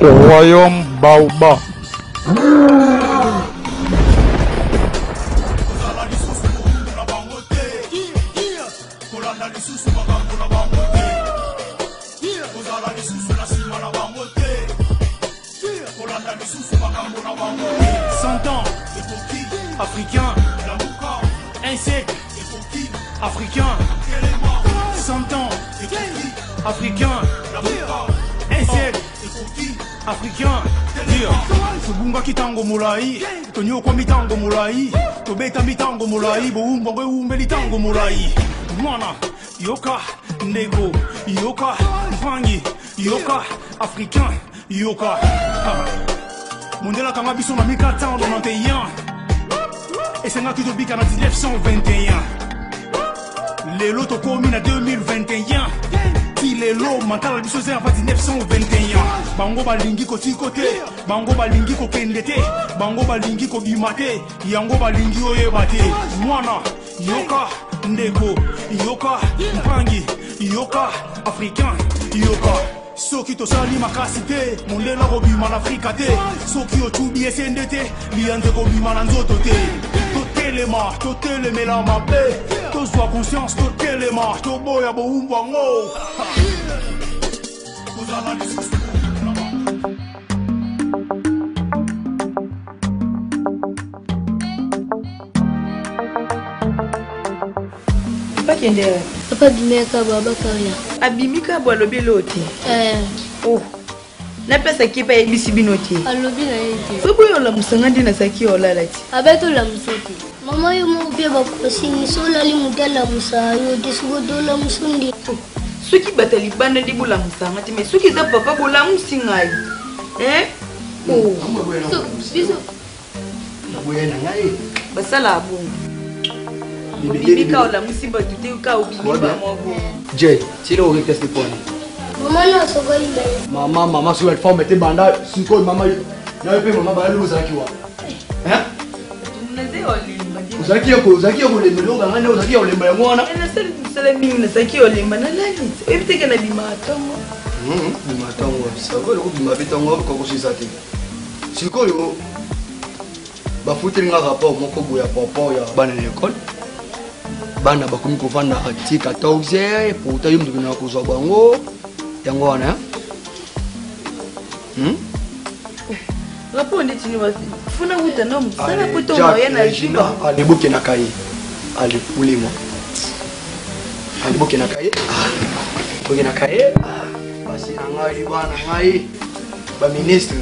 Royaume Baoba. Africain, insecte, africain, 100 ans, africain, insecte, africain, Tubunga kitango mulai, tonyoko mitango mulai, tobeta mitango mulai, boumbo umbe litango mulai, mwana, yoka, nego, yoka, mfangi, yoka, africain, yoka. Mondela kanga biso na 1491. Et c'est là que tu bika en 1921. Les lots commis en 2021. Si les lots mental biso c'est en 1921. Bango balingi ko tikote, bango balingi ko kendete, bango balingi ko bimate, yango balingi oyebate. Mwana, yoka, ndeko, yoka, mpangi, yoka, africain, yoka. Soki to sali makasite, mondela ko bima na Afrika te. Soki o tubi SNDT, liande ko bima na nzoto te. To telema la mabe, to sois conscience, to telema, to boya bo umbango. Papa kende. Papa bimeka baba kaya. Abimika bo lobi loti. Oh. Na pesa kipa ya bisi binoti. Alobi na yete. Fubu yo la musanga dina saki olala ti. Abeto la musoti. Mama yo mo bia ba kusini sola li mudala musayo disugo dola musundi. Suki batali banda di bula musanga ti me suki za papa bula musingai. Oh. Biso. Boya na ngai. Basala abu. Bibika ola musiba tute ka ubimba mobo. Je, tiro o test pone. Mama na soga ile. Mama so forme te banda siko mama na pe mama ba lu zakiwa. Tunaze olimba. Uzaki ko le melo ngana uzaki o lemba ngona. Ena sele tusele mimi na saki olimba na lani. Ebiteke na bimatongo. Bimatongo. Sako lo bimabitongo ko sisati. Siko yo ba futi nga rapport moko boya papa ya bana l'école. Bana bakomi kovanda ati 14 pour ta yum dukina ko zo bango. Yango wana. Rapport ndetini wa funa kuta no msala poto moya na jiba. Ali boke na kai. Ali ulimo. Ali boke na kai. Boke na kai. Basi ngai bana ngai ba ministre.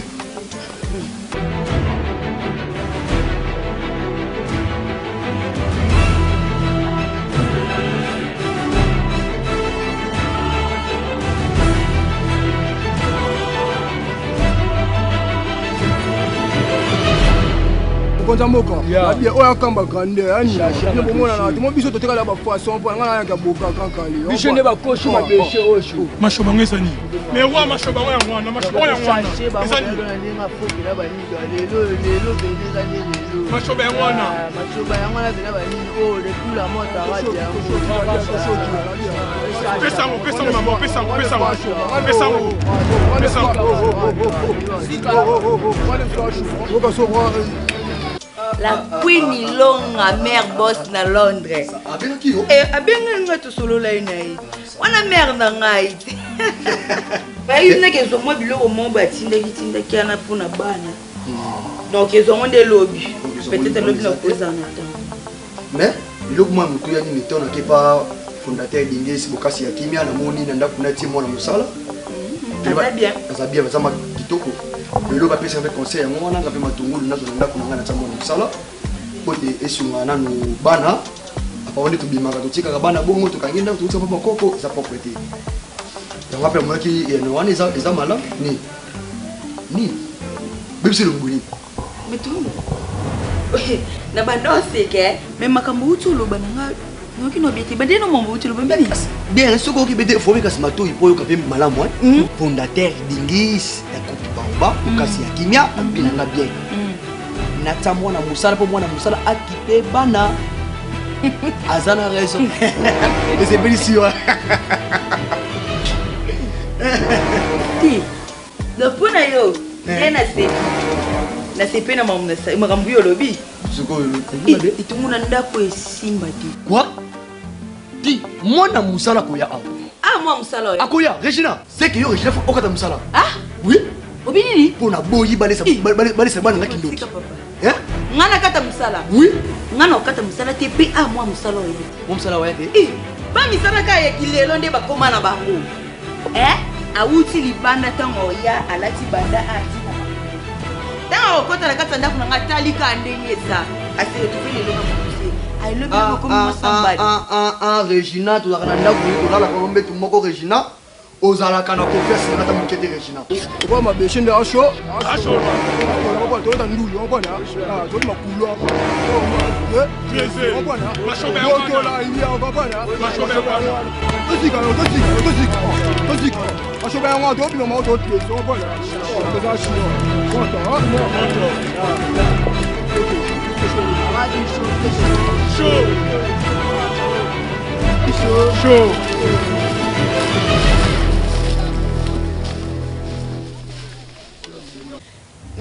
Konzamoka abia oya kamba grande yani ne bomona na timo biso toteka la ba façon pour ngana ya boka kankali biso ne ba koshi ma beshe osho Mashoba ngezani. Mais wa mashoba wa ngwana, mashoba wa ngwana. Ezani. Mashoba ya ngwana. mashoba ya ngwana zina ba nini o le kula mota wadi ya Pesa mama, pesa. La Queen longa mère boss na Londres. Abenga to solo la inai. Wana mère na ngai. Ba yuna ke zo mo biloko mo batinda kitinda kiana pona bana. Donc ils ont des lobbies. Peut-être lobby na poser en attendant. Mais biloko mo mutu ya ni tona ke pa fondateur d'Ingesi bokasi ya kimia na moni na ndaku na timo na musala. Ça va bien. Ça va bien, ça m'a kitoko. Le loba pesa avec conseil ngo wana ngape matungulu nazo ndaku na ngana tamo na musala. Pote esunga na no bana. Apa wende tubimaka totika ka bana bongo tukangenda tutsa papa koko za propriété. Donc après moi qui no wana eza mala ni bibisi lunguli. Mais tout le monde. Na bandose ke, mais makambo utulu bananga. Ngoki no bieti badeno mombo utulu bambini. Bien, ce qu'on peut dire, faut que ce matin il faut que même malade moi. Fondateur d'Ingis, la coupe Baoba, kasi ya kimia, binanga bien. Nata mwana musala po mwana musala akipe bana. Azana raison. Et c'est bien sûr. Ti. donc pour na yo na sepe na makambo yo lobi itunguna ndako esimba te quoi di mwana musala koya awa mwa musala oyo akoya Regina c'est que yo Regina faut okata musala oui obinini pona boyi balesa bana ngaki ndoki ngana kata musala oui ngana okata musala te pe mwa musala oyo mwa musala oyo te ba misala ka ya kilelo nde bakoma na bango awuti libanda ntango ya alati banda atina ntango okota na kati ya ndako nanga talika ndenge eza aseretrouve lelo na mokuse ailobi mokomi mosambali Regina tozalaka na ndako tozalaka mbetu moko Regina ozalaka na confiance na ta mokete Regina kwa mabeshe nde asho kwa toza nduli kwa na toza makulu Chaud.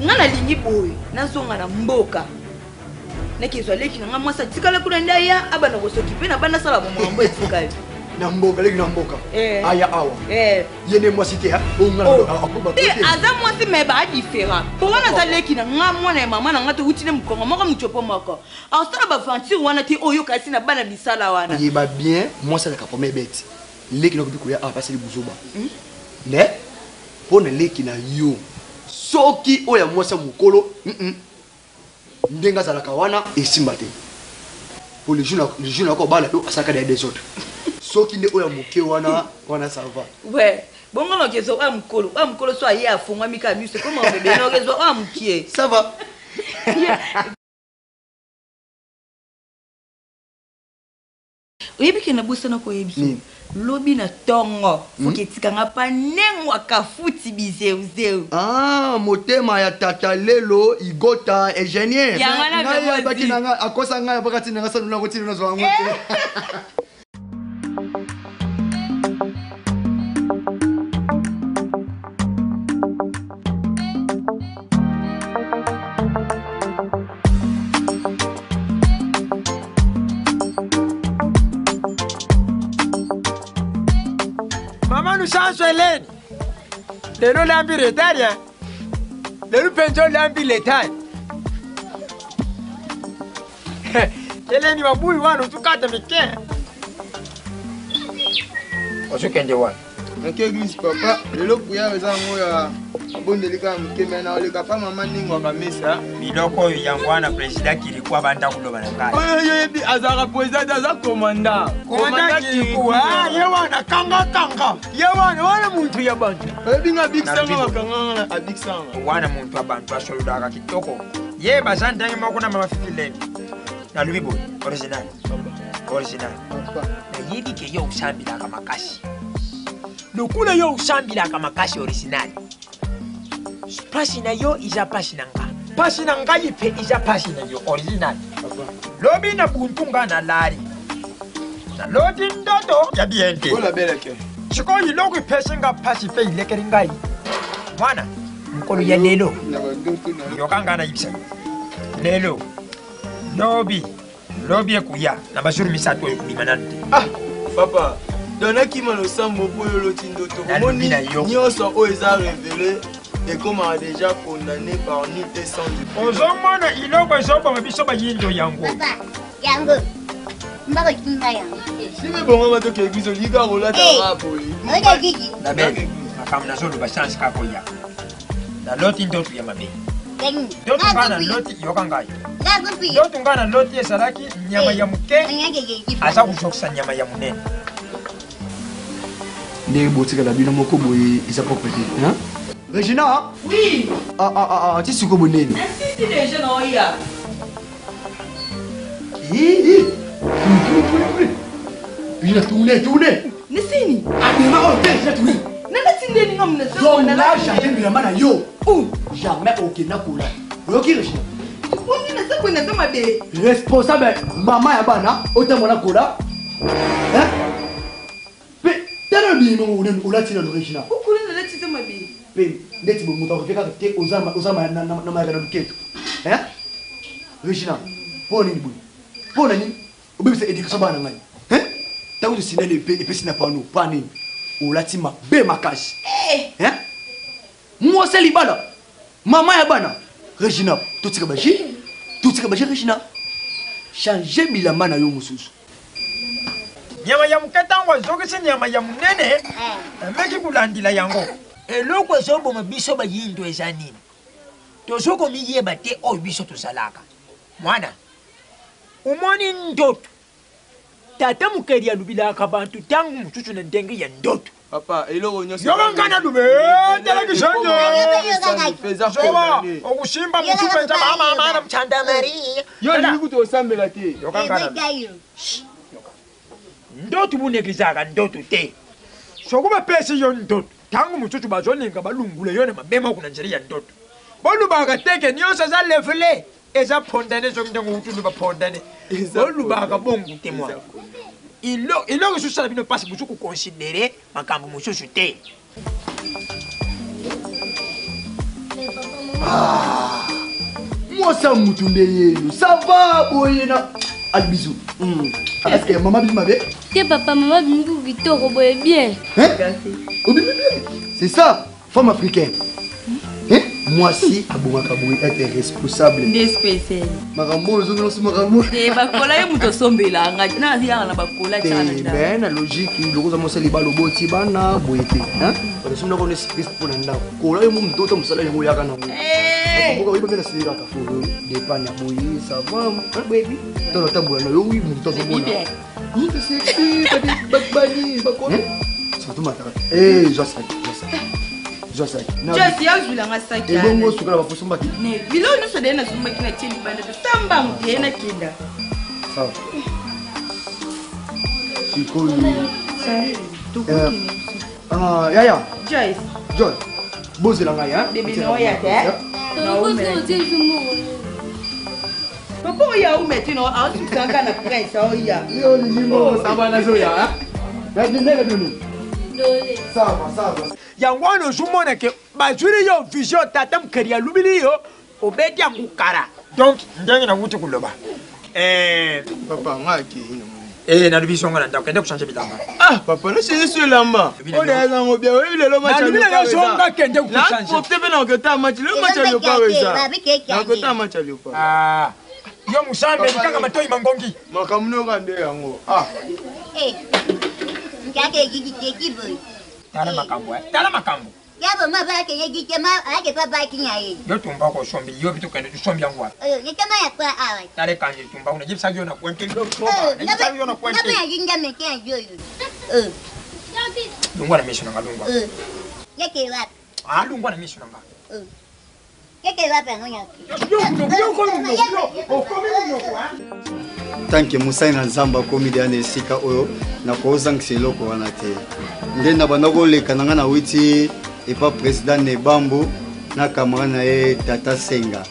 ngana lingi boy nazonga na mboka nekezwa leki nanga mwasa tikala kuna ndaya abana kosokipe na bana sala bomambo etikali na mboka leki na mboka aya awa yene mwasi te aza mwasi me ba différent pona za leki na nga mwana mama na nga to utile mkongo moko mchopo moko asala ba fanti wana te oyo kasi na bana bisala wana yeba bien mwasi la kapome beti leki na kopi koya apa seli buzoba ne pona leki na yo soki oya mwasa mukolo ndenga zalaka wana esimba te po le jour ko bala do asaka des autres soki nde oya muke wana ça va ouais bongo no kezo wa mukolo so aye afungwa mika muse comme on bébé no kezo wa mukie ça va oyebi ke na bosana ko yebiso lobi na tongo foke tikanga pa nengwa kafuti bizeuzeu motema ya tata lelo igota ingénieur ngaya baki nanga akosa ngaya bakati nanga sanuna kotina na zwango Maman nous change Hélène. De nous l'empire italien. De nous peintons l'empire l'État. Hélène va bouiller voir nous tout cas de mes quins. Osu kende wa. Ok église papa, lelo kuya weza ngoya abondelika mkemena oleka pa mama ningwa kamesa. Biloko yangwana president kilikuwa banda kuloba na kai. Oyo yebi azaka president aza commandant. Commandant kilikuwa yewana kanga. Yewana wana muntu ya bantu. Yebi nga big sanga bakanga na big sanga. Wana muntu abantu asholudaka kitoko. Ye bazandange makuna mama fifileni. Na lubibo original. Na yebi ke yo usambila kama kashi. Nokuna yo usambila kama kashi original. Pasi na yo iza pasi nanga. Pasi nanga yipe iza pasi na yo original. Lobi na buntunga na lari. Na lodi ndoto ya biente. Ola beleke. Chiko yiloko pesinga pasi fe ilekeri ngai. Mwana mkolo ya lelo. Yokanga na yipsa. Lelo. Lobi ekuya na basuru misatu ekulimanante. Papa. Donaki mano sambo boyo lotindo to moni nyoso o eza révélé et comme a déjà condamné par nul et sans défaut. Ozomona iloko ezoba mabiso ba yindo yango. Papa, yango. Mbako kinga yango. Sime bongo bato ke biso liga rola ta rapoli. Oya gigi. Na bebe, makamna zolo ba chance kako ya. Na loti ndoto ya mabe. Yango. Ndoto ngana loti yokangai. Na kupi. Ndoto ngana loti esalaki nyama ya muke. Asa kushokisa nyama ya munene. Ndenge botika la bino moko boye isa propre te hein Regina oui ti siko bonene insiste déjà na oya Regina tourne nisini abima o déjà tourne nana tindeni ngam na zo na jamais bila mana yo jamais okena kula yoki Regina oni na sako na tama be responsable mama ya bana otamona kula hein Tano bino ulati na Regina. Ukule na lati tama be. pe ndeti moto akofika te ozama na mayaka na luketo Regina pona nini boy pona nini obebisa éducation bana ngai tango tosinele epesi na pano pa nini olati mabe makasi mwasi libala mama ya bana Regina totika baji Regina changer bilamba na yo mosusu nyama ya muketango azokisi nyama ya munene emeki kulandila yango eloko ezoboma biso bayindo eza nini tozokomiyeba te oyo biso tozalaka mwana umoni ndoto tata mukeri alubilaka bantu tangu mususu na ndenge ya ndoto Papa, eloko nyonso yokangana lume tala kishanjo soba okushimba mutu penza mama na mchanda Maria yo ndiki kuti osambela te yokangana ndoto bunegizaka ndoto te sokuba pesi yo ndoto tangu mususu bazoninga balungule yone mabema kuna njeri ya ndoto bolubaka teke nyonso za levele eza pondane zokutenga utundu bapondane bolubaka bongu te mwa iloko lisusu bino pasi busu kukonsidere makambo mususu te mwasa mutu nde yeyo sava boyena albizu est-ce que maman bima be Te papa, maman bimbi kitoko boye bien. Obimi bien c'est ça femme africaine moi si abongaka boye être responsable nde spécial makambo ozongela so makambo te bakola ye mutu osombelanga nazi yanga na bakola te na logique lokoza mosali baloboti bana boye te basomna kona esprit mpona ndako kola ye mo mtoto mosala yango oyaka nango boka oyeba mpe nasilelaka fo depane ya boye sava tala tambola na yo wi motu azomona bakbani bakona surtout mataka Josi yazwilanga saki ebongo sukala baposombaki bilo nyonso deye nazombaki na tie libanda tosambango ye nakenda sikoyo yaya joy bozela ngai bebinoya te papa oya umeti no ausukanga na prince oya sabanazoya yango wana ozomona ke bazwili yo vision tata mukeri alubili yo obeti yango kara donc ndenge nakuti kuloba papa ngaki nalubi songo na ndako kende kushanje bilamba papa nashenge so elamba oleyazango bia oyebi lelo machalobanga kende kushanje mpe na okota machi lelo machi ya leopard eza nakota machi ya leopard yo musambe likanga matoi mangongi makambo noka nde yango tala makambo yabo maba kenye gikema ake papa kinyaye yo tumba ko sombi yo bitu kende sombi yangu wapi ni kama ya kwa awa tale kanje tumba una jipsa yo na kwente ndo jipsa yo na kwente na jinga meke yo lungwa na mission nga lungwa yake wapi lungwa na mission nga yake wapi ngonya tanke musai na nzamba komidi ane esika oyo na kozangisa eloko wana te nde na banda koleka na nga na witi epa président Nebambo na camarade na ye tata Senga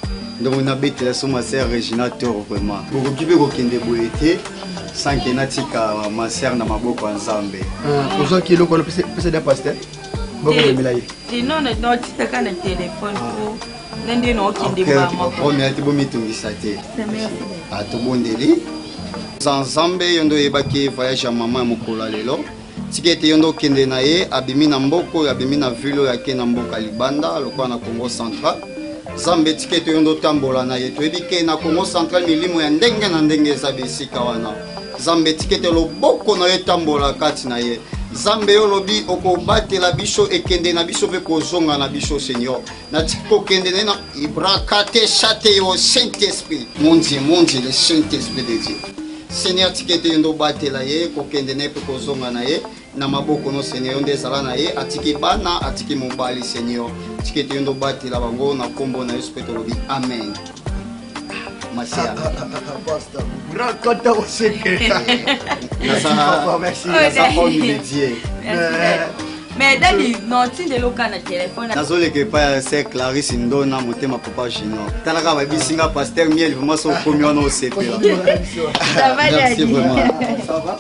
ndongo nabetela so maser Regina Toro vraiment bokoki mpe kokende boye te sanke natika maser na maboko ya nzambe ozwaki eloko wana pesa dia paster bokomemela ye sinon notitaka na telefone po nende nokende mama première te bomitungisa te atobondeli nzambe yo ndo oyebaki voyage ya mama ya mokolo lelo tiki ete yo ndo okende na ye abimi na mboka oyo abimi na ville oyo ake na mboka libanda lokola na Congo central nzambe tiki ete yo ndo otambola na ye toyebi ke na Congo central milimo ya ndenge na ndenge eza bisika wana nzambe tiki ete loboko na yo etambola kati na ye nzambe yo lobi okobatela biso ekende na biso mpe kozonga na biso seigneur na tiki kokende na ye na ibrakate chate yo saint esprit mon dieu le saint esprit de dieu Seigneur tikete yondo batela ye kokende na pe kozonga na ye na maboko no Seigneur yondo ezala na ye atiki bana atiki mobali Seigneur tikete yondo batela bango na kombo na Yesu Petro lobi amen Masia pastor rakata oseke merci ça on dédié mais dali notinde loka na telefone nazoleka epai ya ser Clarisse Ndona motema papa Junior talaka babisinga pasteur miel vraiment so komi wana osepela merci vraiment ça va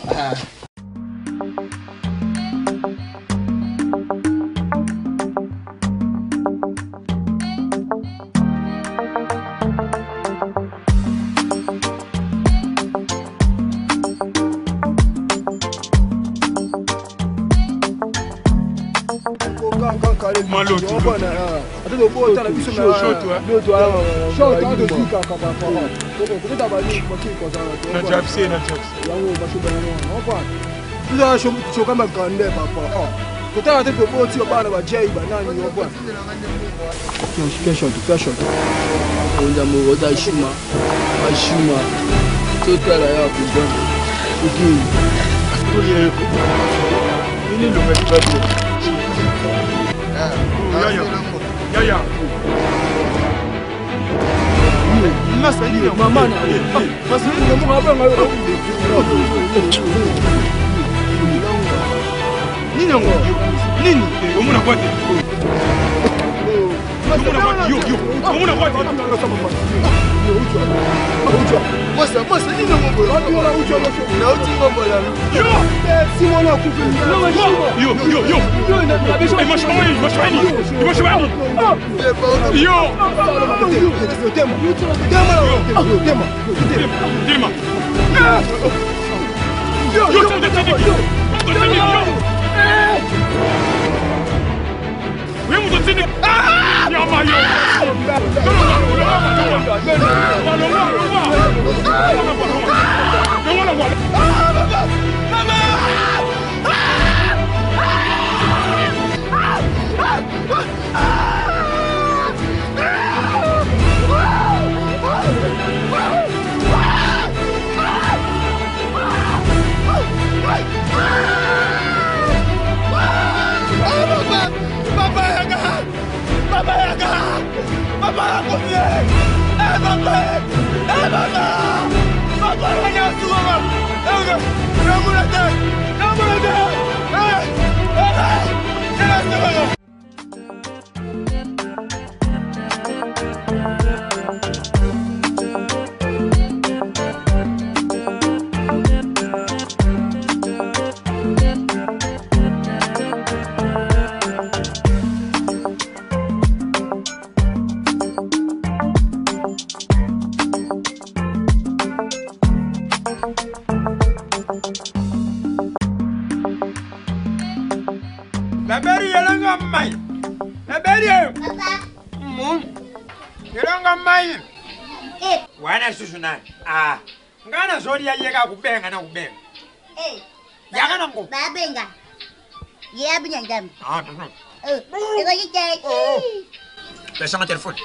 Pesa un téléphone.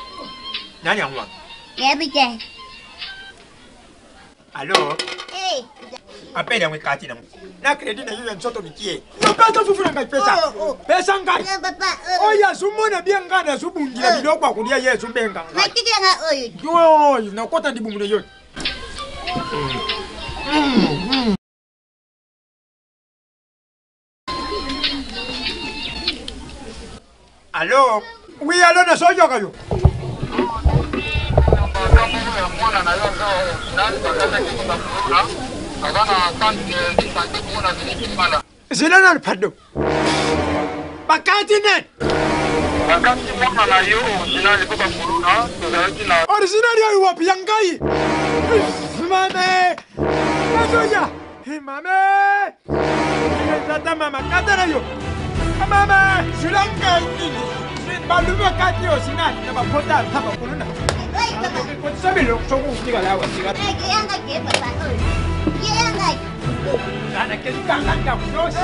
Nani en moi. Allô? Appelle un carte. Na crédit na yule mtoto mikie. No pesa fufu na pesa. Pesa ngai. Oh ya sumona bien ngana subungira bidoko kulia Yesu benga. Makiki nga oyo. Yo, na kota ndibumune yo. Allô? Oui, allô, na soyo kayo. Zilana pardon. Bakati net. Bakati mwana na yo, zinali kwa kuruna, tuzalina. Original yo wapi yangai? Mame. Azoya. Hey mame. Tata mama katana yo. Mama, Zulanga nini? Baluma kati yo sinani na mapota hapa kuruna. Kwa sababu leo chongo kutika lawa siga. Yanga ke papa. Yanga. Kana ke kanga kunos.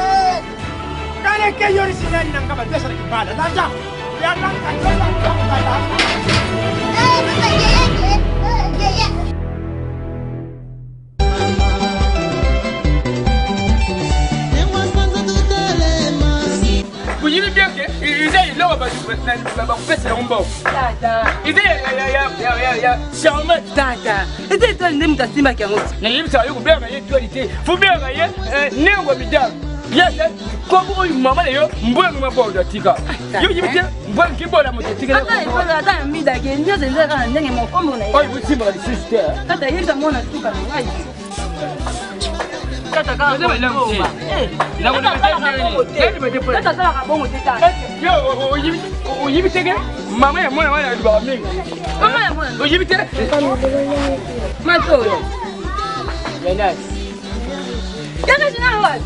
Kana ke yori sinani na ngaba pesa kibala. Laja. Ya kanga kanga. Papa yeye. Vous y bien que ils aient là bas pesa ngombo. Tata. Ya charmant tata. Ete to ndemu tasimba kyango. Na yimsa yo kubega ye dualité. Faut bien gaye nengo bidam. Yes, comme maman yo mbwe maboda tika. Yo yimite mbwe kibola motika. Ata mida ke nyo zenza kana ndenge mokombo na yo. Oyi butimba la sister. Tata yinda mona tuka na ngai. Tata ka bongo tata. Yo yimite ke mama ya mwana wana liba mingi. Mama ya mwana. Yimite. Mato. Yes. Yanga jina wapi?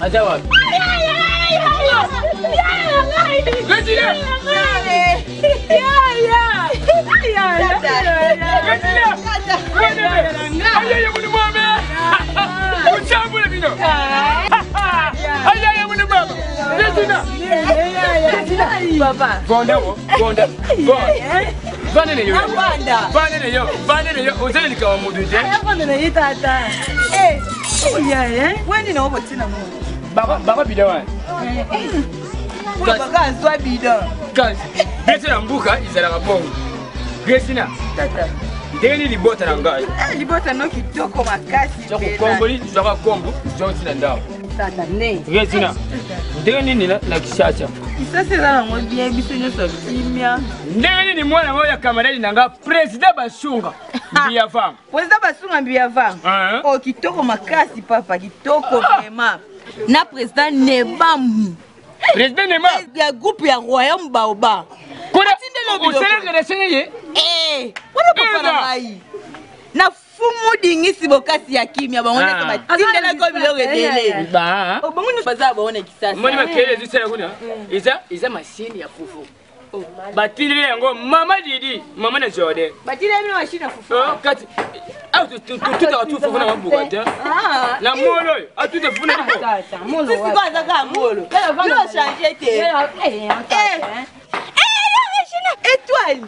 Acha wapi? Papa. Bonda. Vanene yo. Ozeli ka mudu je. Vanene tata. Wani na obo tina mo. Baba bidawa. Baba zwa bida. Kazi. Bese na mbuka izala kabongo. Gresina. Tata. Ndeni libota na ngai. Libota no kitoko makasi. Chako komboli, chaka kombo, tina ndao. Tata ne. Gresina. Ndeni ni na kishacha. Kisasa za ngo bien bisenyo so kimia. Ndeni ni mwana moya kamaradi nanga president Bashunga. Mbia fam. President Bashunga mbia fam. Oh kitoko makasi papa, kitoko vraiment. Na president Nebam. President Nema. Ya groupe ya Royaume Baoba. Kuna usele resenge ye? Wala papa na mai. Na fumu dingisi bokasi ya kimia bangone kama tindela ko biloko dele. Ba. Bangone baza baone kisasa. Moni makele zisela kuna. Iza machine ya fufu. Batile yango mama Didi, mama na Jode. Batile mimi machine ya fufu. Kati tuta watu fufu na mabuka ta. Na molo, atuta fufu na mabuka. Molo. Sisi kwanza kama molo. Yo changer te. Étoile.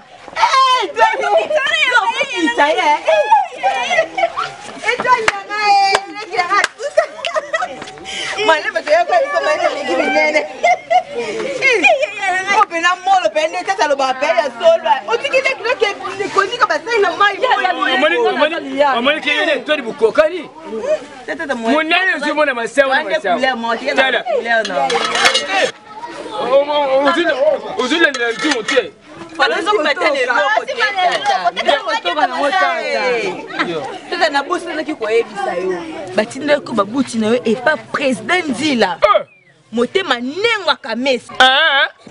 Batinda ko babuti na yo et pas président Nzila. Motema nengwa kamesa.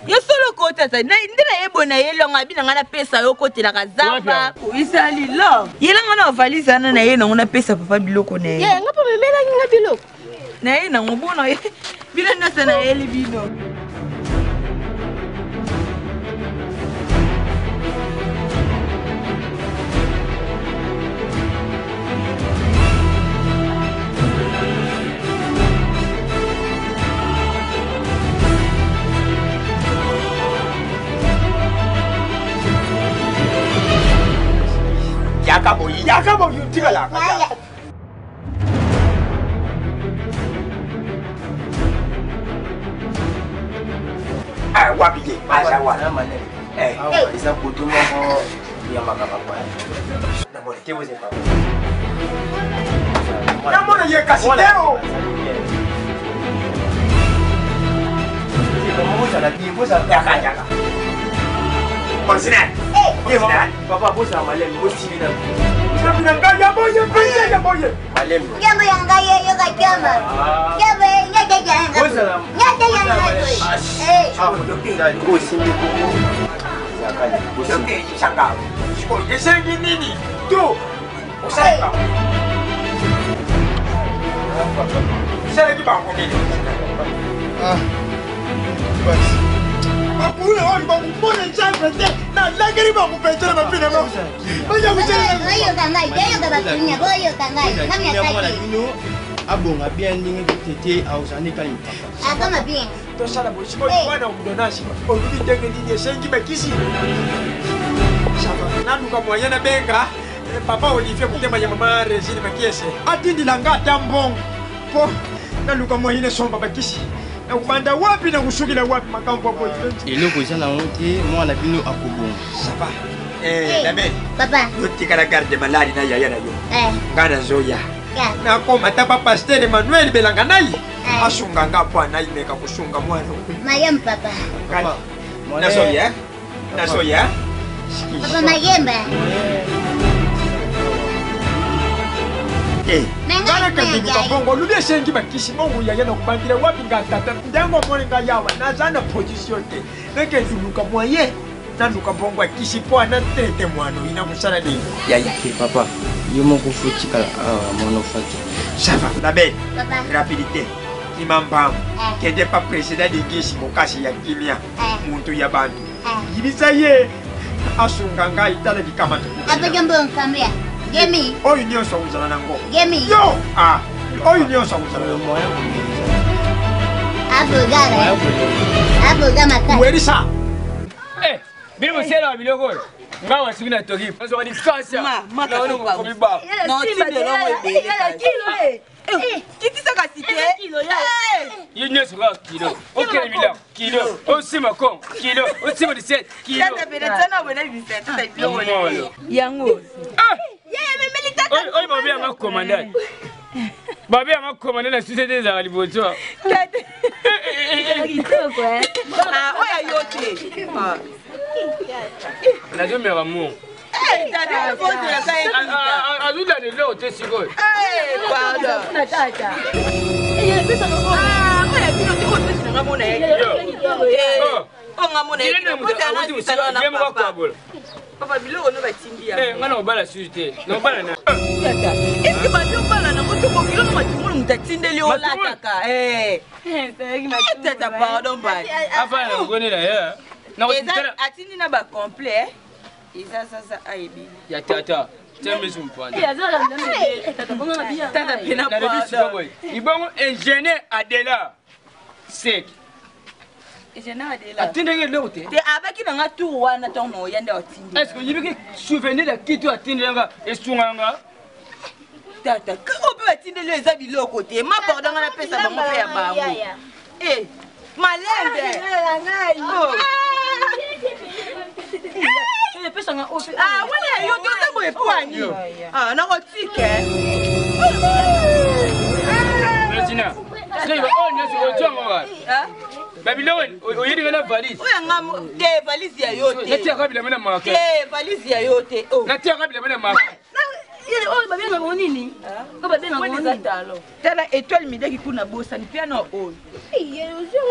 Yo solo ko tata na ndina yebona yelonga bina ngana pesa yo kotela kazamba. Isali lo. Yelanga na valise ana na yena ngona pesa papa biloko na ye. Ye ngapa memela nginga biloko. Na yena ngobona ye. Bila nasa na yeli bino. Yakabo you tigala. Wapi je? Asa wa. Isa kutumo ko ya makapapa. Na mo tewo se pa. Na mo ye kasiteo. Konsinan. Papa bosa malem bosi bina. Ya boye. Malem. Ya boye ngaye yo ka chama. Ya boye nyaka janga. Bosa. Nyaka janga. Bosi ni ko. Ya kali. Bosi shanga. Shiko yesengi nini? Tu. Osaka. Sasa ki ba ko nini? Basi. Apule hodi ba kupona chapa te na lagari ba kupetela mapina ba. Baja kuchela. Boyo kangai, boyo kabatunya, boyo kangai. Namya kaki. Abonga bien ndinge tete ausani kali papa. Kama bien. To sala bo shimo bwana umdonashi. Olubi ndenge nini sengi makisi. Shaba nanu kama yana benga. Papa Olivier kutema ya mama Regine makiese. Atindi langa tambong. Po naluka mwa ine somba bakisi. Na kubanda wapi na kushugila wapi makambo hapo hivi. Eloko sana wote mwana bino akubonga. Sapa. Dame. Papa. Yote kana garde malari na yaya na yo. Ngana zoya. Ya. Na koma tapa Pasteur Emmanuel Belanga nayi. Ashunga ngapo anaimeka kushunga mwana. Mayem papa. Papa. Na zoya. Na zoya. Papa Mayemba. Ngana kabingu kabongo lubye sengi bakisi mongu yaya na kubandira wapi ngatata ndango mone ngayawa na zana position te neke zuluka moye nanduka bongo akisi po na tete mwana ina musala de yaya papa yo moko futi kala mono fati Java, la belle. Rapidité. Imambam. Qui n'était pas précédent de Gishi, Mokashi, Yakimia. Muntu Yabantu. Ibisaye. Asunganga, Itala di Kamatu. Abagambon Famia. Gemi. Oh, union sans vous en ango. Gemi. Yo! Ah! Oh, union sans vous en ango. Abogada. Abogama. Où est ça? Eh, bien, vous savez, là, Biloko. Nga wa sigina togi. Nzo wa distance. Ma ka ko ba. Non, ti de lo mo be. Kiti saka cité. Yinyo sura kilo. Okay mila. Kilo. O sima kon. Kilo. O sima 17. Kilo. Tata be tana bona 17. Tata bilo wona. Yango. Yeah, me milita. Oi babi anga commandant. Babi anga commandant la société za libozo. Tata. Ah, oya yote. Na jo me ramu. Eh, tata, faut de la caille. Azuda de lo te sigo. Eh, pardon. Tata. Eh, pesa ngo. Ah, oya kilo te ko pesa ngo na ye. Oh, ngamona ye. Ko ta Papa bilo no batindi ya. Eh, ngana obala société. No bala na. Tata. Est-ce que bato bala na moto ko kilo no matumulu mutatindeli o la kaka. Eh. Tata, pardon ba. Afa na ngone la ya. Na Eza atindi na ba complet. Eza sasa aibi. Ya tata. Temme sumpanda. Tata pena Na rebi sigo boy. Ibongo ingénieur Adela. Sek. Ingénieur Adela. Atinde ngene lote. Te abaki na nga tour wana tongo yanda otindi. Est-ce que yibiki souvenir de kitu atinde nga esunganga? Tata, ko be batindi le eza biloko te. Ma pardon na pesa bango pe ya bango. Eh, malembe. Oh. Ah, wala yo to ta boy poani. Ah, na otike. Regina. Sey ba on yeso ojongo wa. Babylon, oyedi ngana valise. Oya ngam de valise ya yote. Natia kabila mena maka. De valise ya yote. Oh. Natia kabila mena maka. Oh, babenga ngonini? Ko babenga ngonini? Tala étoile midaki kuna bosa ni piano on.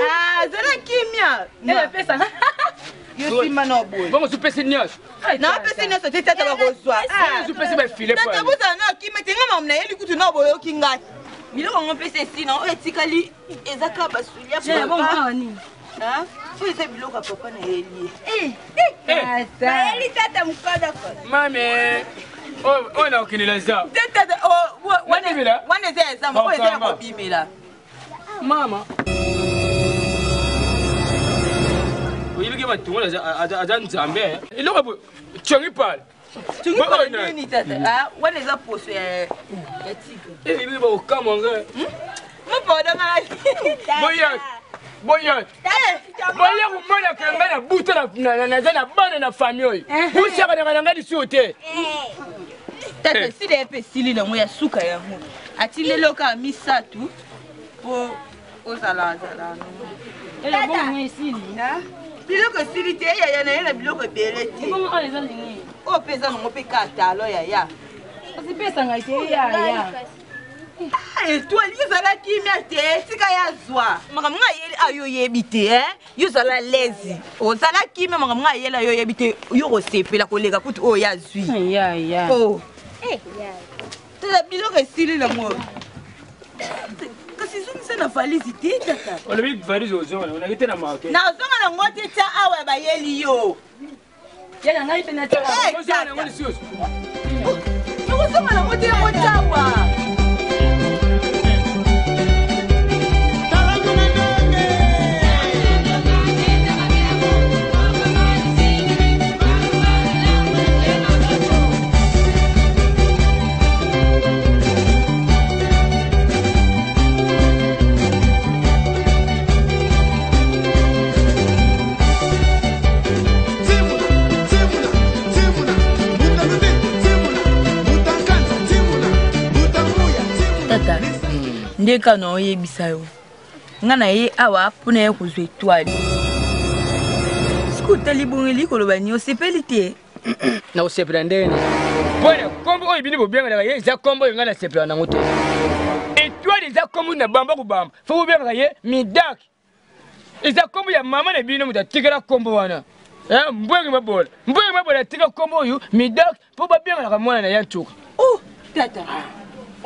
Ah, zala kimia. Eh, pesa. Yo si mano boy. Vamos su pese nyos. Na pese nyos te tata ba kozwa. Ah, su pese ba filet pa. Tata bosa na kimia tenga mamna yeli kutu na boyo kinga. Biloko ngo pese sino o etikali ezaka basulia pa. Ya bon ani. Ah, fo ese biloko papa na yeli. Asa. Yeli tata mukada ko. Mame. Oh na okinila za. Tata wane zeza mo eze ko bimela. Mama. Oyibike matungula aza nzambe. Iloko bo chongi pala. Chongi pala ni tata. Ah, wane za poso ya tigre. Eh, ibi ba okamanga. Mo poda ngala. Boya. Boya kumona kanga na buta na zana bana na famille. Busa kana ngadi sote. Tata si de pe sili na moya suka ya mo. Atile loka misatu po ozala no. Ele bon mo sili. Ha? Biloko sili te ya na biloko beleti. Ko mo eza lingi. O pesa no pe kata lo ya. Osi pesa ngai te ya. Eh, toi yuzala kimia te tika ya zwa. Makamwa yeli ayo yebite Yo zala lezi. O zala kimia makamwa yeli ayo yebite yo ko sepela kolega kutu o ya zwi. Ya. Oh. Ya. Tata biloko sili na mo. Kasi zungisa na valise te tata. Ole bi valise ozonga na ngite na market. Na ozonga na ngote ta awa ba yeli yo. Ya ngai pe na ta. Ozonga na ngoni sios. Yo ozonga na ngote ya motawa. Ndeka no yebisa yo ngana ye awa puna ye kuzwe étoile skuta libungeli koloba ni osepelite na osepela ndene bona kombo oyo bini bobenga na ye za kombo ngana sepela na ngoto étoile za kombo na bamba kubamba fo bobenga ye midak za kombo ya mama na bino mutatikela kombo wana mbwengi mabola tika kombo oyo midak fo bobenga na mwana na ya nchuka oh tata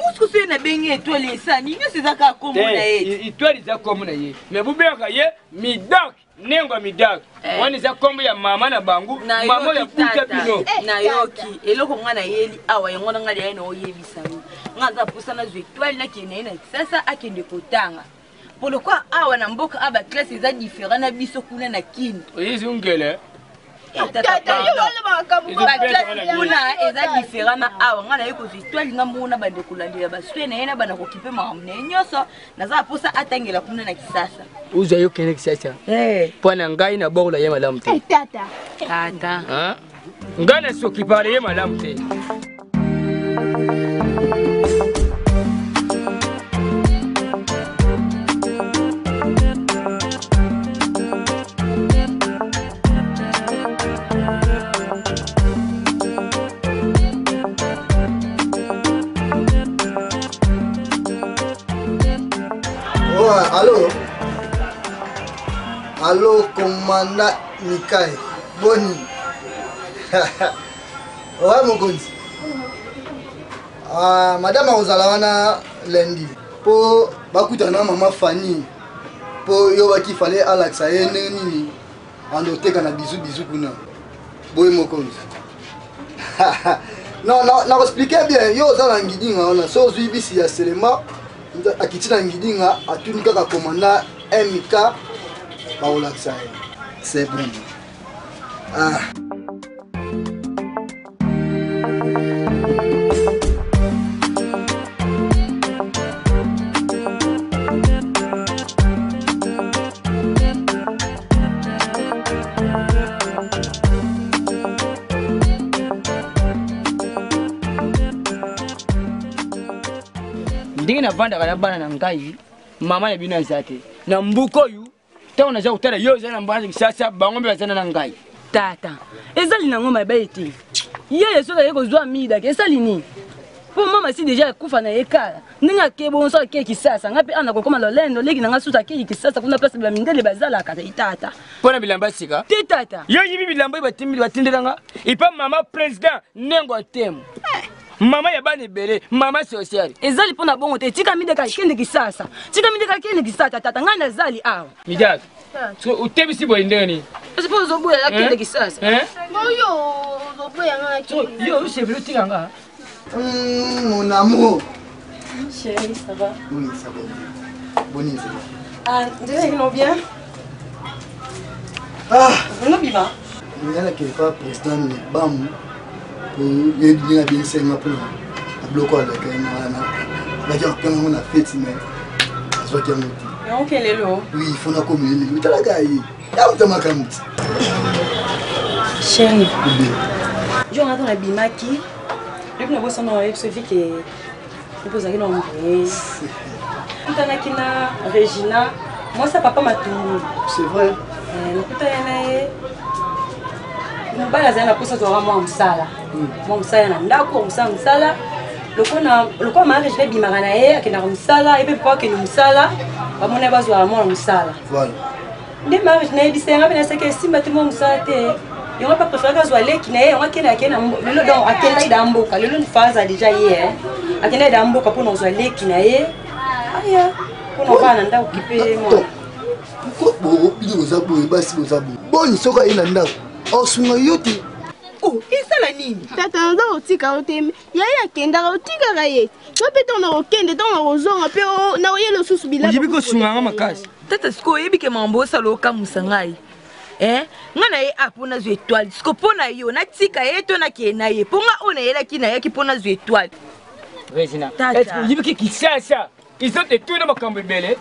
Pourquoi tu es bien étoilé ça? Ni c'est ça qu'a comme on a été. Étoile ça comme on a été. Mais vous bien kaye midak nengo midak. On est ça comme ya mama na bangu. Mama ya puta pino. Na yoki. Eloko ngana yeli awa yongona ngali ya no yebisa. Ngaza pusa na étoile na kine na sasa akende kotanga. Pourquoi awa na mboka aba classe za différent na biso kuna na kini. Oyizi ungele. Tata yo wala bakabuna kuna eza différent na awa ngana yeko étoile ngamuna bande kulandira baswe na yena bana kokipe maamne nyoso naza posa atangela kuna na kisasa. Uza yo kene kisasa. Pona ngai na bola yema lamte. Tata. Tata. Hein? Ngana soki pale yema lamte. Allô? Allô, commandant Mikai. Boni. Ouais, mon compte. Madame Rosalawana lundi. Pour bakutana maman Fanny. Pour yo qui fallait Alexa nini. Andote kana bisou kuna. Boy mon compte. Non, expliquez bien. Yo za ngidinga ona. So zui bisi ya selema. Akitina ngidinga atunika ka komanda MK baolakisa. C'est bon. Ndingi na vanda kana bana na ngai mama ya bino nzate na mbuko yu taona za utara yo za na mbana kisasa bangombe bazana na ngai Tata ezali na ngoma baiti yeye soka yeko zwa mida kesali ni po mama si déjà kufa na ekala ninga kebo so ke kisasa ngapi ana kokoma lolendo leki nanga suta ke kisasa kuna place ba mindele bazala kata itata pona bilamba sika te tata yo yibi bilamba batindelanga ipa mama president nengo temu mama ya bani bele mama social ezali pona bongo te tika mide ka kende kisasa tata ngana zali awa midaka so utebisi boindeni esipo zobuya ya kende kisasa Yo zobuya ngaki. Yo chef le tinganga. Mon amour. Chérie, ça va? Oui, ça va. Bonne ça va. Ah, déjà ils vont bien. Vous n'oubliez pas. Il y a qui pas président bam pour les bien bien c'est ma pour bloquer avec un la gens quand on a fait mais ça va bien. Non, quel est l'eau? Oui, il faut la commune. Il la gaille. Ya utamakam. Chérie. Je rentre dans la bimaki. Depuis nous sommes dans la vie que nous posons dans le Kina Regina, moi ça papa m'a tout. C'est vrai. Nous peut-être nous balasons la poste de moi msala. Moi msala na ndako msala. Le quoi mariage de bimaranae akina msala et puis pas que nous msala, ba mona bazwa moi msala. Voilà. Les mariages na bisenga bina seke simba timo msala te. Il n'a pas préféré que soit l'équipe nae on akena le donc akena idamboka le une phase déjà hier akena idamboka pour nous soit l'équipe nae aya pour nous va nanda occuper moi ko bo bino zabo basi bo zabo boni soka ina ndako osunga yote oh isala nini Tata ndo otika oteme yaya kenda otika kaye ngapeta na okende to na ozonga pe na oyelo susu bila yibiko sunga makasi tata siko yebike mambo saloka musangai ngana ye apona zo étoile siko pona yo na tika yeto na kena ye ponga ona yela kina yaki pona zo étoile Regina est-ce que yibiki kisasa izote tuna makambo bele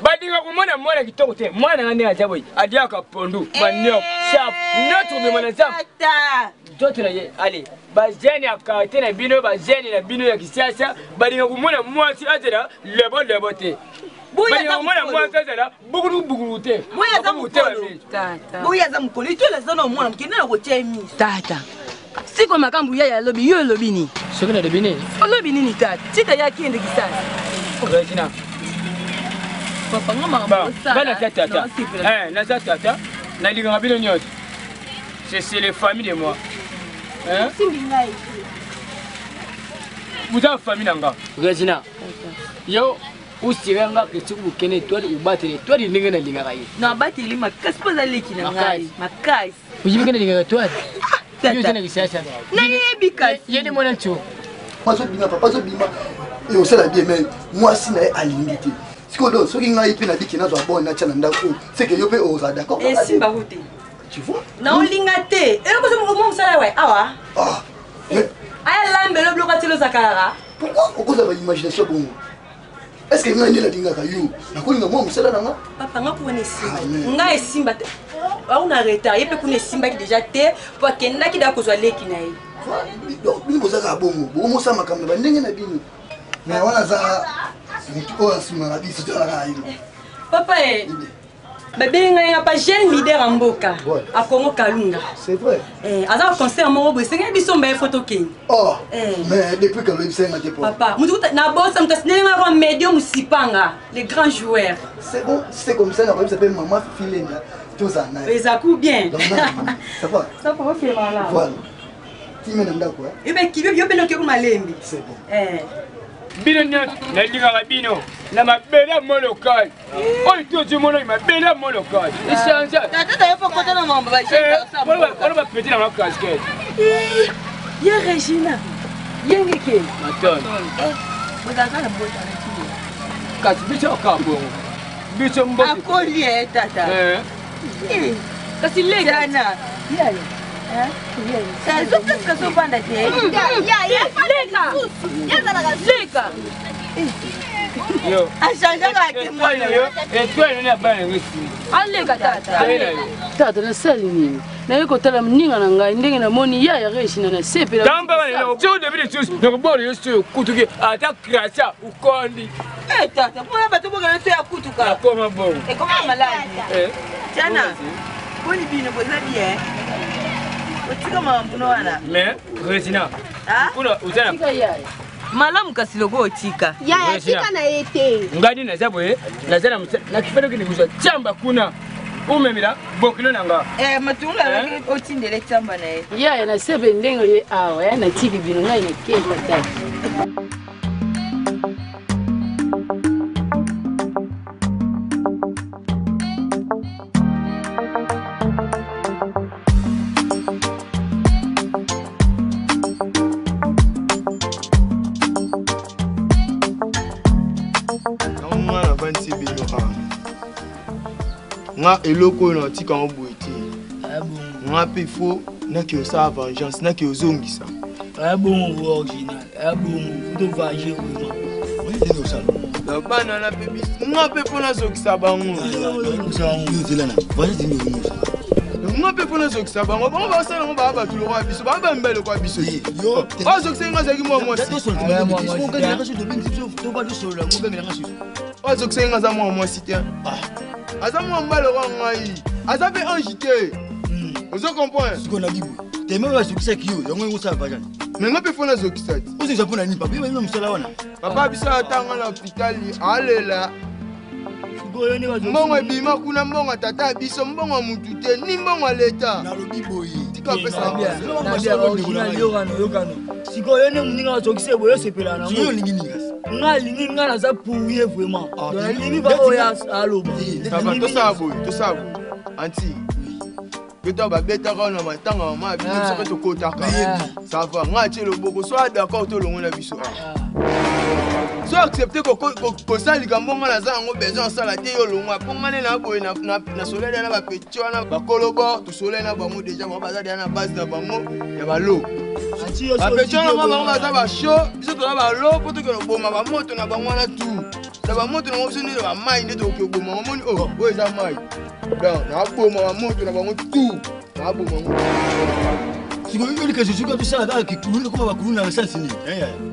badinga kumona mwana kitoko te mwana ngane ajabo adiaka pondu manyo sharp notre be manazam tata d'autres ye allez bazeni akate na bino bazeni na bino ya kisasa badinga kumona mwasi ajera lebo te Boya za mukolo te. Boya za mukolo ito la zona mwana mkina na kochemi. Tata. Siko makambu ya lobi yo lobi ni. Soko na lobi ni. Lobi ni tata. Tita ya kiende kisasa. Regina. Papa ngoma ngoma. Bana tata. Na tata. Na linga ngabino nyote. C'est les familles de moi. Hein? vous avez famille nanga. Regina. Yo, où serait nga que tu vous connaissez toi ou battre toi il n'est pas linga yi. Non, battre il ma casse pas la leki nanga. Ma casse. Vous avez linga toi. Yo je n'ai pas ça. Nani bikas. Yé mon ancho. Pas zo bima papa zo bima. Et on sait la bien mais moi si na alimité. Ce qui nga ipi na biki na zo bon na tchana ndako. C'est que yo pe oza d'accord. Et si ba voter. Tu vois? Non lingate. Et le ko mo ça ouais. Awa. Ah. Aya lambe le bloc atilo zakara. Pourquoi on cause imagination bon? Est-ce que nga ndela dinga ka yo? Na ko linga mo musala nanga? Papa nga ko ne simba. Nga simba. On a retard. Il peut qu'on simba qui déjà té pour kenda ki da ko zo leki na yi. Donc bino bozaka bongo. Bongo sa makambo ba ndenge na bino. Mais wana za mutu o asuma na biso tala ka yi. Papa bébé nga pas jeune leader en mboka à Congo Kalunga. C'est vrai. Aza concert mo bo senga biso mba photo king. Oh. Mais depuis que le senga te papa, mutu na bossa mta senga ro médium sipanga, les grands joueurs. C'est bon, c'est comme ça, on s'appelle maman Filenga. Tout ça na. Les acou bien. Ça va. Ça va OK voilà. Voilà. Qui mène ndako hein? Et ben qui veut yo beno ke ko malembi. C'est bon. Bino na linga bino na mabela mo local. Oy to je mono mabela mo local. Échange. Tata yo pas côté na mamba ba chéri. On va péter dans ma casquette. Ya Regina. Yenge ke. Attends. Bozaka na bota na tilo. Kasi bicho ka bongo. Bicho mbo. Akoli tata. Kasi le dana. Ya. Ça zo qu'est-ce que ça panda te? Ya leka. Ya leka. Yo. Achanga ka moi yo. Et toi il n'a pas réussi. Aleka tata. Tata na sali nini? Na yoko tala mninga na ngai ndenge na moni ya Regina na sepela. Tamba bana jo David Tus. Donc bon yo sur kutuki ata kracha ukondi. Tata, pour ba to boga to ya kutuka. Comment bon? Et comment malade? Tiana. Boni bino boza bien. Mais Regina, kuna uzana malamu kasi logo otika. Ya tika na ete. Ngadi na zabwe, lazana na kifano kini kuza chamba kuna umemira bokilo nanga. Matunga la otindele chamba na ye. Ya na sebe ndengo ye awa ya na tiki bino ngai na kenda tata. nga eloko na tika oboiti nga pe fo na ki osa vengeance na ki ozongisa bongo original bongo to vanger vraiment on est ça la bana na bébé nga pe pona zokisa bango nga pe pona zokisa bango bango ba sala ngo ba ba tulo kwa biso ba ba mbele kwa biso yo ba zokisa nga zaki mo mo ba zokisa nga za mo cité aza mo mbale kwa ngai aza pe angité ozo comprendre ce qu'on a dit t'es même pas zokisa kiyo yango ngo sa vajana mais nga pe fona zokisa ti ozo japona ni papa yeba msala wana papa bisa atanga na hôpital alela mbongo ebima kuna mbongo tata biso mbongo mutu te ni mbongo leta nalobi boye tika pesa yokano sikoyo ne muninga azokise boyo sepela na yo lingi ningas nga lingi nga naza pourrier vraiment donc lingi ba oya aloba to sabo anti Beta ba beta ka na matanga mama biso soko to kotaka ça va nga tshelo boko soit d'accord to longo na biso so accepter ko sali kambonga na za ngo besoin sala te yo longo pongane na boye na soleil na ba petit wana ba kolobo to soleil na bango déjà ba baza na base na bango ya ba lo ba petit wana ba baza ba show biso to na ba lo poto ke boma ba moto na bango na tout na ba moto na biso ni ba mai nde to ke boma moni o eza mai donc na boma ba moto na bango tout na boma ngo siko yoli ke jojo to sala ka kikuluna kuma bakuluna na sensi ni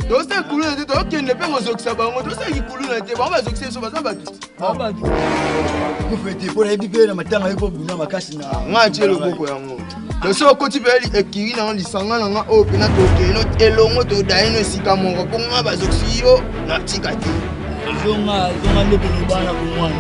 to se kuluna te to kende pe ngozokisa bango to se kikuluna te ba bazokisa so baza batu ko fete pour ebi pe na matanga yeko buna makasi na nga tshelo boko yango to so koti pe ekiri na lisanga na nga o pe na to keno elongo to daino sika moko po nga bazokisi yo na tika te zonga ndeko no bana ko mwana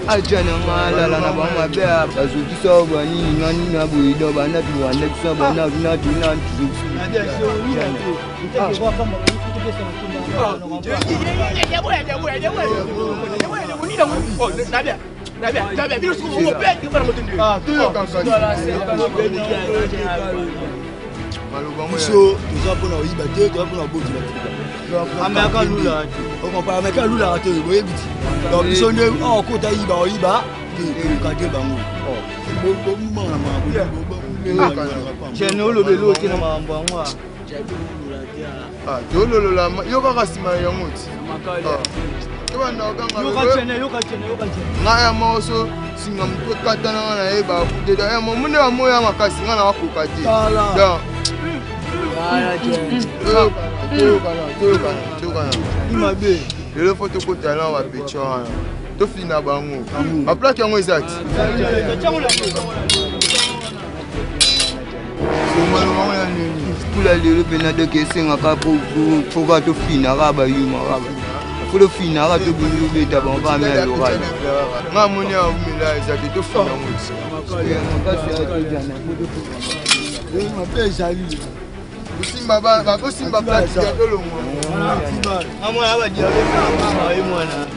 Ajana malala na bama bea azuki soba ni ngani na buido bana tu wana soba na na tu na tu. So, tu vas pour nous battre, tu vas pour nous bouger. Américain lula, on compare Américain lula à te voyez vite. Donc ils sont deux en côté iba, qui cadre bango. Oh, bon moment j'ai nous le vélo qui n'a pas moi. Ah, dolo la yo ka kasima ya muti. Yo na ganga. Yo ka chene. Ngaya moso singa mkata na eba kudeda ya mune wa moya makasi ngana wakukati. Da. Imabe. Le photo ko talent wa pecho. To fina bango. A plaque yango exact. Kula lelo pena de kesenga ka pour ka to fina ka ba yuma ka ba pour fina ka to bindu beta ba ba me lo ka nga moni a umila ezaki to fina muti makasi ya to jana ma pe jali kusimba ba kusimba plaque ya to longo amo ya ba dia be ka ba mwana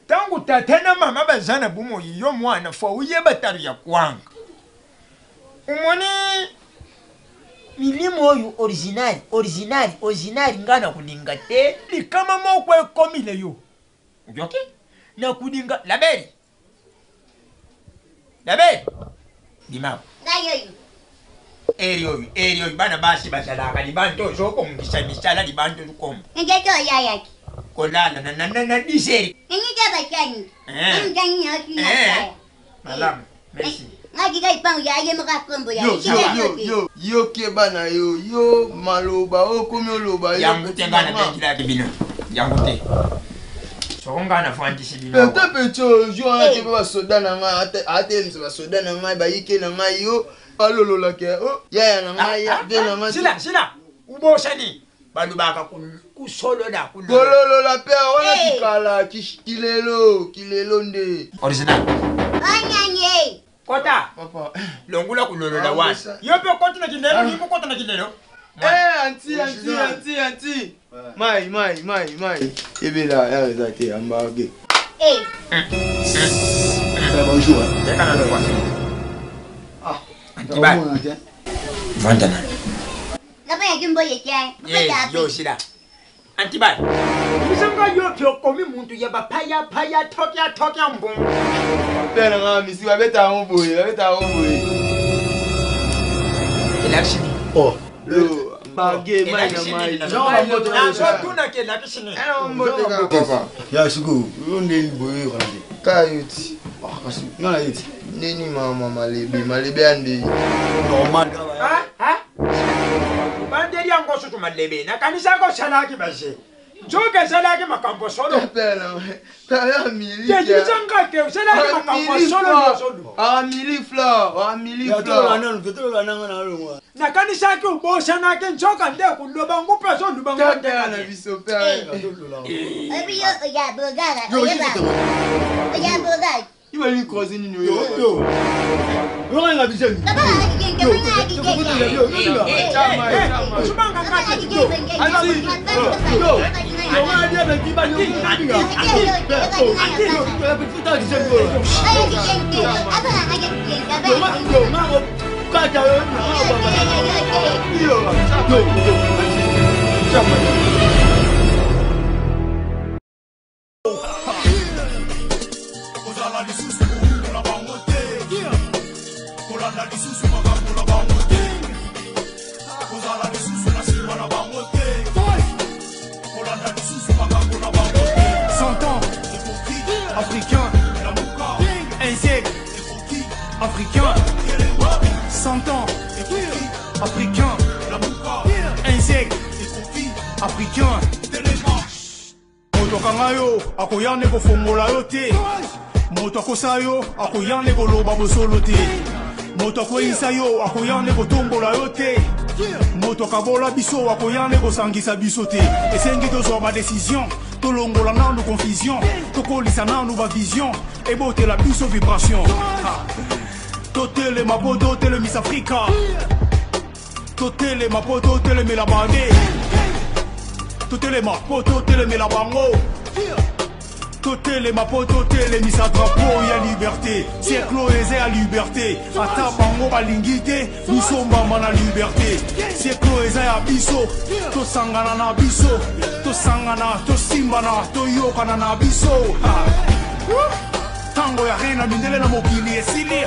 tangu tatena mama bazana bumo yo mwana fo uye batari ya kwanga umone milimo oyo original ngana kuninga te ni kama moko ekomile yo ujoki na kuninga laberi dimao Erio bana basi basalaka libanto zoko mungisa misala libanto lukomo Ngeto yayaki kolala na diseri Ngeto bakani Ngani yaki Madame merci Ngaki kai pang yaye maka kombo ya yo ke bana yo maloba okomi oloba yangu tengana tekila kibino yangu te songa na fanti sibino pecho jo ate ba soda na nga ate mse soda na nga ba yike na nga yo alolola ke ya na nga ya de na nga sila ubosani bandu baka ku solo da ku lolola pe ona tikala kilelo nde original anyanye kota papa longula ku lolola wa yo pe kota na kilelo ni ko kota na kilelo anti mai ebela ya zate ambage bonjour Vandana. Napa ya kimbo yekia. Yo sila. Antibai. Misanga yo pyo komi muntu ya ba paya tokia mbon. Pena nga misi wa beta omboy. Election. Oh. Lo bage mai na mai. Non, tuna ke election. Papa. Ya sugu. Onde boye kwanje. Kayuti. Ah kasu. Ngala yiti. Nini mama malebe andi. Normal. Banderi yango sutu malebe na kanisa ko salaki base. Joga salaki makambo solo. Pela mili. Ya jizanga ke salaki makambo solo. Mili floor. Ya to la nanga na longwa. Na kanisa ke ubo sana ke njoka nde kuloba ngupe so luba ngande na biso pe. Ebi yo ya bogara. Ya bogara. Iwe ni kozi ni yo. Yo nga biseni. Baba ngike Subanga kati. Yo nga dia be kiba yo. Africain, un siècle, africain, 100 ans, africain, un siècle, africain. moto akanga yo akoya nde kofongola yo te moto akosa yo akoya nde koloba bosolo te moto akoyisa yo akoya nde kotombola yo te moto akabola biso akoya nde kosangisa biso te esengi tozwa badécision tolongola nanu confusion tokolisa nanu bavision ebotela biso vibration totelema po totelemisa afrika totelema po totelemela bande totelema po totelemela bango totelema po totelemisa drapeau ya liberté siècle eza ya liberté ata bango balingi te biso mbamba na liberté siècle eza ya biso tosangana na biso tosangana tosimbana toyokana na biso tango ya reina mindele na mokili esili